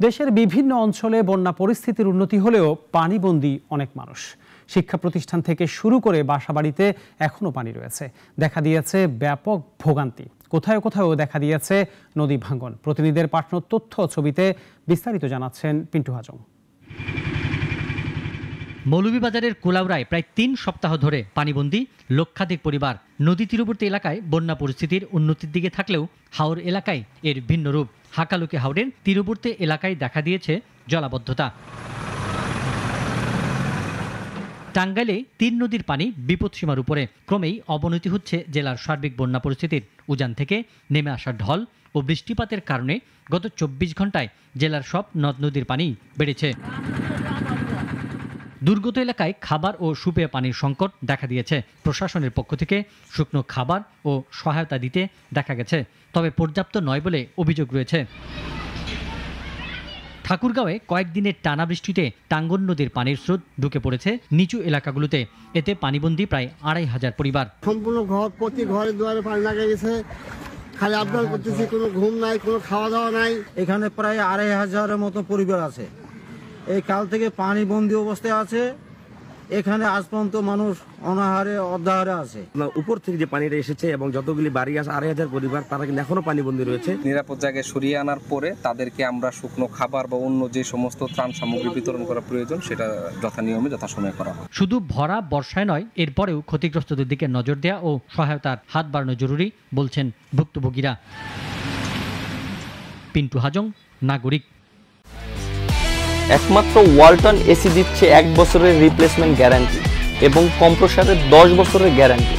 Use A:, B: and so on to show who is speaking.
A: দেশের বিভিন্ন অঞ্চলে বন্যা পরিস্থিতির উন্নতি হলেও পানিবন্দী অনেক মানুষ। শিক্ষা প্রতিষ্ঠান থেকে শুরু করে বাসাবাড়িতে এখনো পানি রয়েছে। দেখা দিয়েছে ব্যাপক ভোগান্তি, কোথাও কোথাও দেখা দিয়েছে নদী ভাঙন। প্রতিনিধিদের পাঠানো তথ্য ছবিতে বিস্তারিত জানাচ্ছেন পিন্টু হাজং।
B: মৌলভীবাজারের কুলাউড়ায় প্রায় ৩ সপ্তাহ ধরে পানিবন্দী লক্ষাধিক পরিবার। নদী তীরবর্তী এলাকায় বন্যা পরিস্থিতির উন্নতির দিকে থাকলেও হাওর এলাকায় এর ভিন্ন রূপ। হাকালুকি হাওরের তীরবর্তী এলাকায় দেখা দিয়েছে জলাবদ্ধতা। টাঙ্গাইলে ৩ নদীর পানি বিপদসীমার উপরে। ক্রমেই অবনতি হচ্ছে জেলার সার্বিক বন্যা পরিস্থিতির। উজান থেকে নেমে আসা ঢল ও বৃষ্টিপাতের কারণে গত ২৪ ঘন্টায় জেলার সব নদ নদীর পানি বেড়েছে। দুর্গত এলাকায় খাবার ও সুপেয় পানির সংকট দেখা দিয়েছে। প্রশাসনের পক্ষ থেকে শুকনো খাবার ও সহায়তা দিতে দেখা গেছে, তবে পর্যাপ্ত নয় বলে অভিযোগ রয়েছে। ঠাকুরগাঁওয়ে কয়েকদিনের টানা বৃষ্টিতে টাঙ্গন নদীর পানির স্রোত ঢুকে পড়েছে নিচু এলাকাগুলোতে। এতে পানিবন্দী প্রায় ২৫০০ পরিবার।
C: সম্পূর্ণ ঘর প্রতি ঘরে দুয়ারে পানি লাগে গেছে। খালি আবদার করতেছি, কোনো ঘুম নাই, কোনো খাওয়া দাওয়া নাই।
D: এখানে প্রায় ২৫০০-এর মতো পরিবার আছে। এই কাল থেকে পানিবন্দী অবস্থায় আছে। এখানে আজ পর্যন্ত মানুষ অনাহারে অর্ধাহারে আছে।
E: উপর থেকে যে পানিটা এসেছে এবং যতগুলি বাড়ি আছে ২৫০০ পরিবার, তারা কিন্তু এখনো পানিবন্দী রয়েছে।
F: নিরাপদ জায়গায় সরিয়ে আনার পরে তাদেরকে আমরা শুকনো খাবার বা অন্য যে সমস্ত ত্রাণ সামগ্রী বিতরণ করা প্রয়োজন সেটা যথানিয়মে যথাসময়ে করা হয়।
B: শুধু ভরা বর্ষায় নয়, এরপরেও ক্ষতিগ্রস্তদের দিকে নজর দেওয়া ও সহায়তার হাত বাড়ানো জরুরি বলছেন ভুক্তভোগীরা। পিন্টু হাজং, নাগরিক।
G: একমাত্র ওয়ালটন এসি দিচ্ছে ১ বছরের রিপ্লেসমেন্ট গ্যারান্টি এবং কম্প্রেসারের ১০ বছরের গ্যারান্টি।